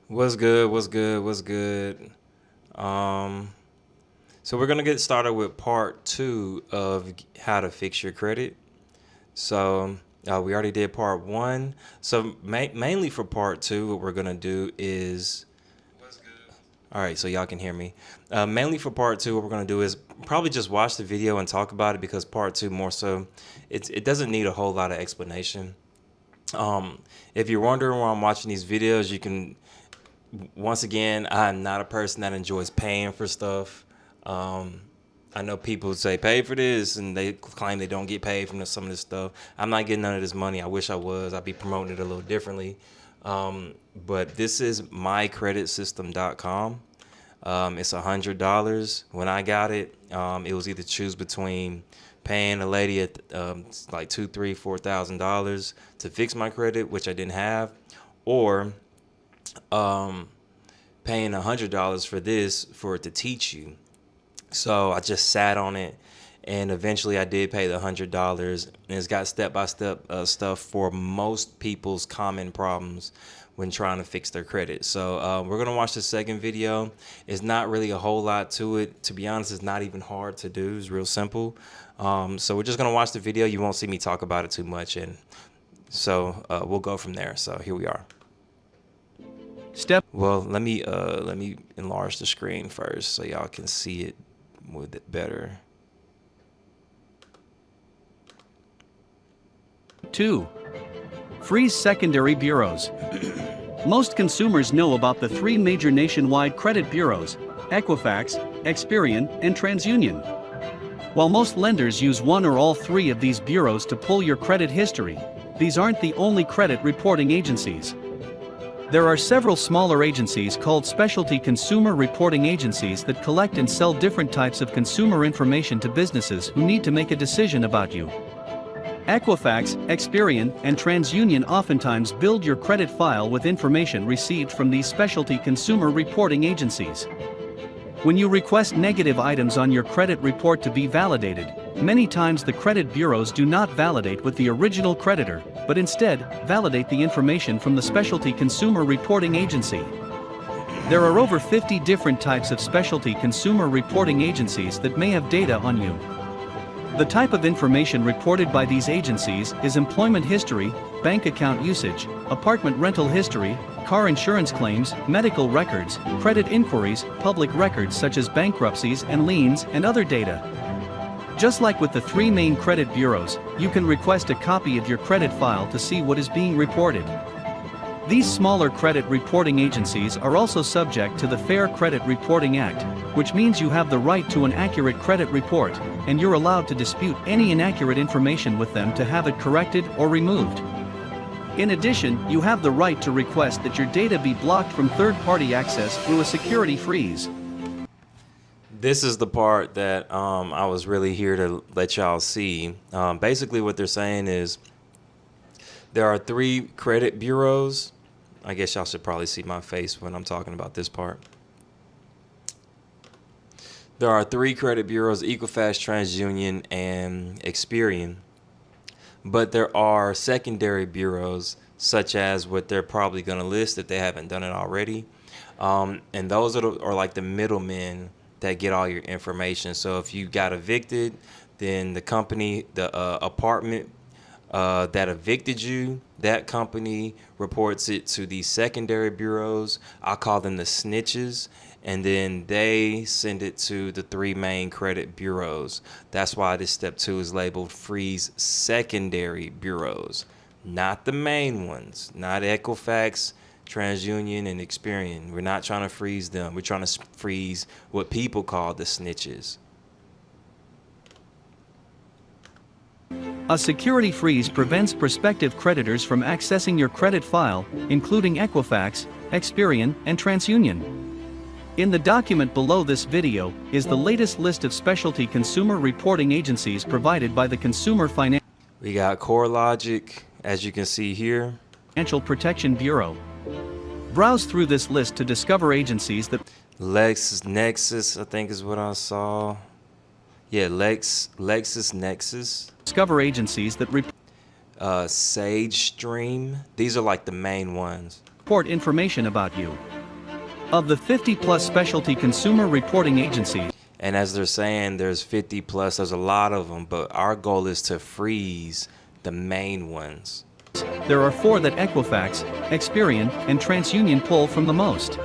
What's good? What's good? What's good? Um, so we're gonna get started with part two of how to fix your credit. So we already did part one. So mainly for part two, what we're gonna do is, all right. So y'all can hear me. Mainly for part two, what we're gonna do is probably just watch the video and talk about it because part two more so, it doesn't need a whole lot of explanation. Um, if you're wondering why I'm watching these videos, you can once again, I'm not a person that enjoys paying for stuff. Um, I know people say pay for this and they claim they don't get paid from some of this stuff. I'm not getting none of this money. I wish I was. I'd be promoting it a little differently. But this is mycreditsystem.com. It's $100. When I got it, it was either choose between paying a lady at like $2, $3, $4,000 to fix my credit, which I didn't have, or paying $100 for this for it to teach you. So I just sat on it, and eventually I did pay the $100, and it's got step-by-step stuff for most people's common problems when trying to fix their credit. So we're gonna watch the second video. It's not really a whole lot to it. To be honest, it's not even hard to do. It's real simple. So we're just gonna watch the video. You won't see me talk about it too much, and so we'll go from there. So here we are. Well, let me enlarge the screen first so y'all can see it with it better. 2. Freeze secondary bureaus. Most consumers know about the three major nationwide credit bureaus: Equifax, Experian, and TransUnion. While most lenders use one or all three of these bureaus to pull your credit history, these aren't the only credit reporting agencies. There are several smaller agencies called specialty consumer reporting agencies that collect and sell different types of consumer information to businesses who need to make a decision about you. Equifax, Experian, and TransUnion oftentimes build your credit file with information received from these specialty consumer reporting agencies. When you request negative items on your credit report to be validated, many times the credit bureaus do not validate with the original creditor, but instead validate the information from the specialty consumer reporting agency. There are over 50 different types of specialty consumer reporting agencies that may have data on you. The type of information reported by these agencies is employment history, bank account usage, apartment rental history, car insurance claims, medical records, credit inquiries, public records such as bankruptcies and liens, and other data. Just like with the three main credit bureaus, you can request a copy of your credit file to see what is being reported. These smaller credit reporting agencies are also subject to the Fair Credit Reporting Act, which means you have the right to an accurate credit report, and you're allowed to dispute any inaccurate information with them to have it corrected or removed. In addition, you have the right to request that your data be blocked from third-party access through a security freeze. This is the part that I was really here to let y'all see. Basically what they're saying is there are three credit bureaus. I guess y'all should probably see my face when I'm talking about this part. There are three credit bureaus: Equifax, TransUnion, and Experian. But there are secondary bureaus, such as what they're probably going to list if they haven't done it already. And those are like the middlemen that get all your information. So if you got evicted, then the company, the apartment that evicted you, that company reports it to the secondary bureaus. I call them the snitches. And then they send it to the three main credit bureaus. That's why this step 2 is labeled freeze secondary bureaus, not the main ones, not Equifax, TransUnion, and Experian. We're not trying to freeze them. We're trying to freeze what people call the snitches. A security freeze prevents prospective creditors from accessing your credit file, including Equifax, Experian, and TransUnion. In the document below this video is the latest list of specialty consumer reporting agencies provided by the Consumer We got CoreLogic, as you can see here. Financial Protection Bureau. Browse through this list to discover agencies that LexisNexis, I think is what I saw. Yeah, LexisNexis. Discover agencies that Sage Stream. These are like the main ones. report information about you. Of the 50-plus specialty consumer reporting agencies, And as they're saying, there's 50 plus, there's a lot of them, but our goal is to freeze the main ones. there are 4 that Equifax, Experian, and TransUnion pull from the most.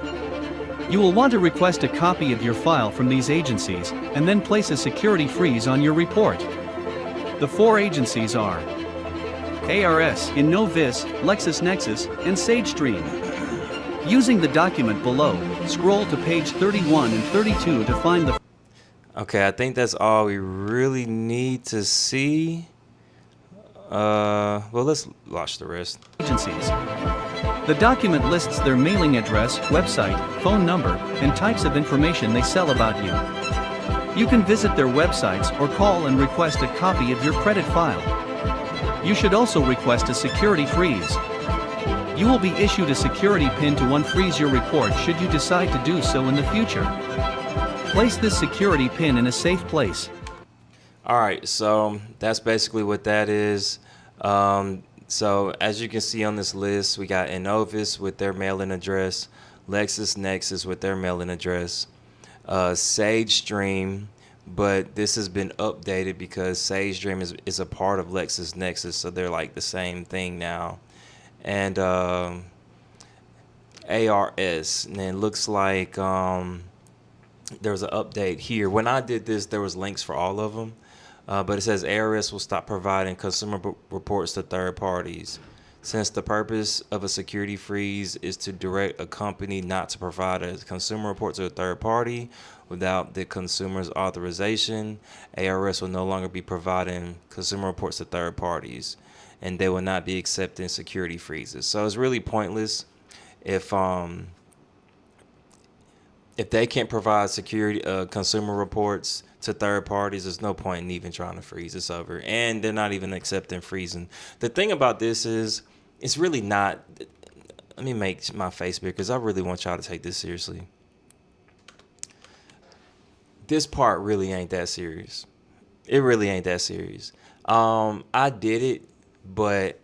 You will want to request a copy of your file from these agencies, and then place a security freeze on your report. The 4 agencies are ARS, Innovis, LexisNexis, and SageStream. Using the document below, scroll to page 31 and 32 to find the Okay, I think that's all we really need to see. Well, let's watch the rest. agencies. The document lists their mailing address, website, phone number, and types of information they sell about you. You can visit their websites or call and request a copy of your credit file. You should also request a security freeze. You will be issued a security PIN to unfreeze your report should you decide to do so in the future. Place this security PIN in a safe place. All right, so that's basically what that is. So as you can see on this list, we got Innovis with their mailing address, LexisNexis with their mailing address, SageStream, but this has been updated because SageStream is a part of LexisNexis, so they're like the same thing now. And ARS, and it looks like there was an update here. When I did this, there was links for all of them. But it says ARS will stop providing consumer reports to third parties. Since the purpose of a security freeze is to direct a company not to provide a consumer report to a third party without the consumer's authorization, ARS will no longer be providing consumer reports to third parties, and they will not be accepting security freezes. So it's really pointless if they can't provide security consumer reports to third parties. There's no point in even trying to freeze this over, and they're not even accepting freezing. The thing about this is, it's really not. Let me make my face bigger because I really want y'all to take this seriously. This part really ain't that serious. It really ain't that serious. I did it, but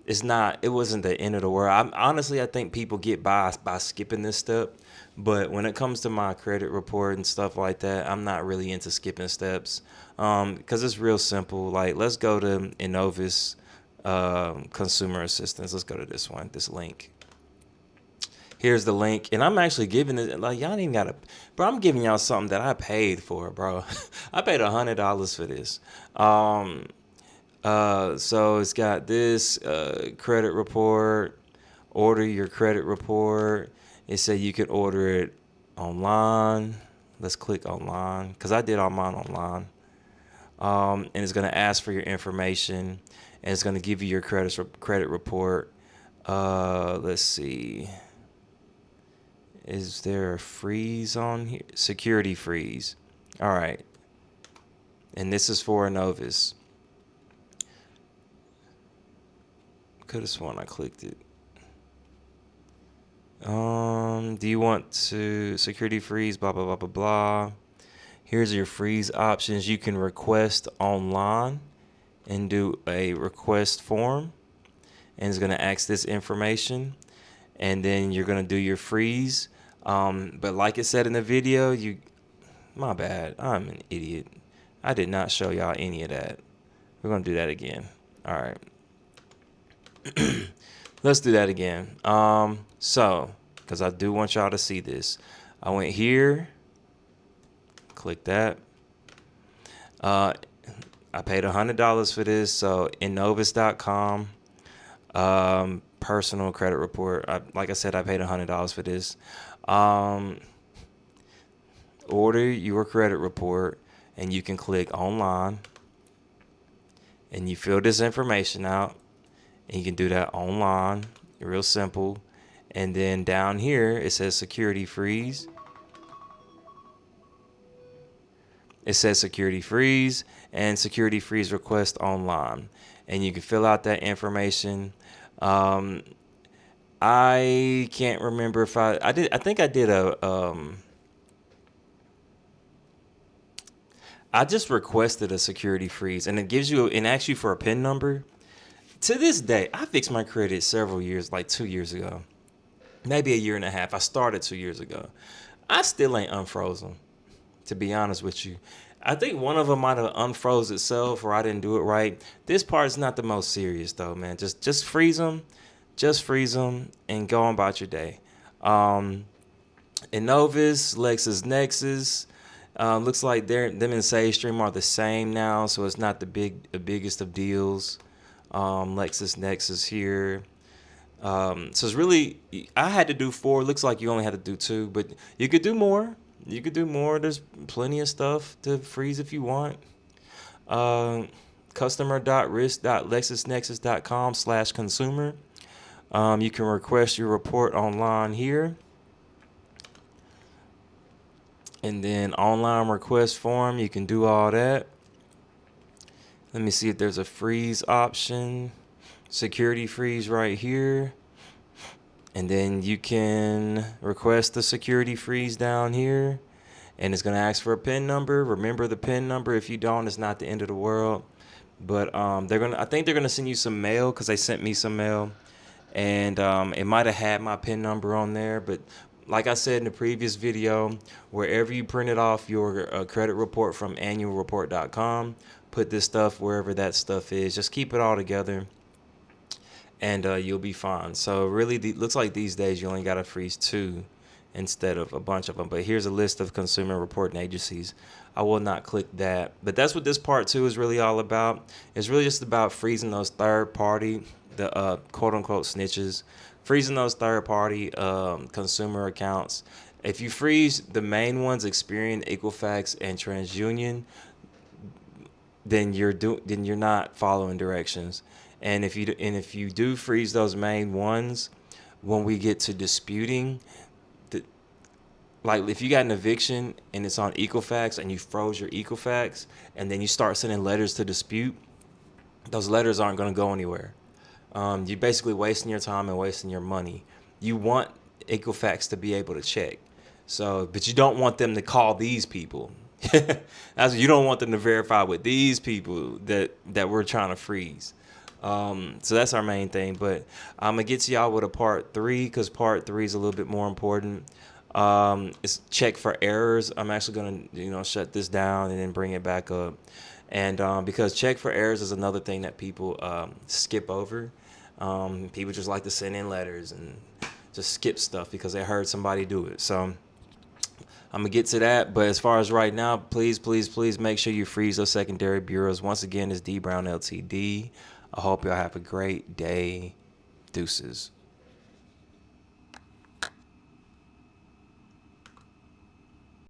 it's not. It wasn't the end of the world. Honestly, I think people get by skipping this step. But when it comes to my credit report and stuff like that, I'm not really into skipping steps because it's real simple. Like, let's go to Innovis Consumer Assistance. Let's go to this one, this link. Here's the link. And I'm actually giving it, like, y'all ain't even got to, bro, I'm giving y'all something that I paid for, bro. I paid $100 for this. So it's got this credit report, order your credit report. It said you can order it online. Let's click online because I did all mine online. And it's going to ask for your information, and it's going to give you your credit report. Let's see. Is there a freeze on here? Security freeze. All right. And this is for Innovis. Could have sworn I clicked it. Do you want to security freeze, blah, blah, blah, blah, blah. Here's your freeze options. You can request online and do a request form, and it's going to ask this information, and then you're going to do your freeze. But like it said in the video, my bad, I'm an idiot. I did not show y'all any of that. We're going to do that again. All right. Let's do that again. So, because I do want y'all to see this. I went here, click that. I paid $100 for this. So, Innovis.com, personal credit report. Like I said, I paid $100 for this. Order your credit report, and you can click online, and you fill this information out, and you can do that online. Real simple. And then down here, it says security freeze. It says security freeze and security freeze request online. And you can fill out that information. I can't remember if I think I did I just requested a security freeze, and it asks you for a PIN number. To this day, I fixed my credit several years, like 2 years ago. maybe a year and a half. I started 2 years ago. I still ain't unfrozen, to be honest with you. I think one of them might have unfroze itself, or I didn't do it right. This part is not the most serious though, man. Just freeze them, and go on about your day. Um, Innovis, LexisNexis. Looks like them and SageStream are the same now, so it's not the biggest of deals. LexisNexis here. So it's really, I had to do four. Looks like you only had to do two, but you could do more. You could do more. There's plenty of stuff to freeze if you want. Uh, customer.risk.lexisnexis.com/consumer. You can request your report online here. And then online request form, you can do all that. Let me see if there's a freeze option. Security freeze right here. And then you can request the security freeze down here. And it's going to ask for a PIN number. Remember the PIN number. If you don't, it's not the end of the world. But I think they're gonna send you some mail, because they sent me some mail. And it might have had my PIN number on there, but like I said in the previous video, wherever you printed off your credit report from annualreport.com, put this stuff wherever that stuff is. Just keep it all together, and you'll be fine. So really, looks like these days you only got to freeze two instead of a bunch of them. But here's a list of consumer reporting agencies. I will not click that. But that's what this part two is really all about. It's really just about freezing those third party, the quote unquote snitches, freezing those third party consumer accounts. If you freeze the main ones, Experian, Equifax, and TransUnion, then you're not following directions. And if you do freeze those main ones, when we get to disputing, like if you got an eviction and it's on Equifax and you froze your Equifax and then you start sending letters to dispute, those letters aren't going to go anywhere. You're basically wasting your time and wasting your money. You want Equifax to be able to check. So, but you don't want them to call these people. You don't want them to verify with these people that we're trying to freeze. So that's our main thing. But I'm gonna get to y'all with a part three, because part three is a little bit more important. It's check for errors. I'm actually gonna shut this down and then bring it back up. And because check for errors is another thing that people skip over. People just like to send in letters and just skip stuff because they heard somebody do it. So I'm gonna get to that. But as far as right now, please make sure you freeze those secondary bureaus. Once again, it's Dee Brown Ltd. I hope y'all have a great day. Deuces.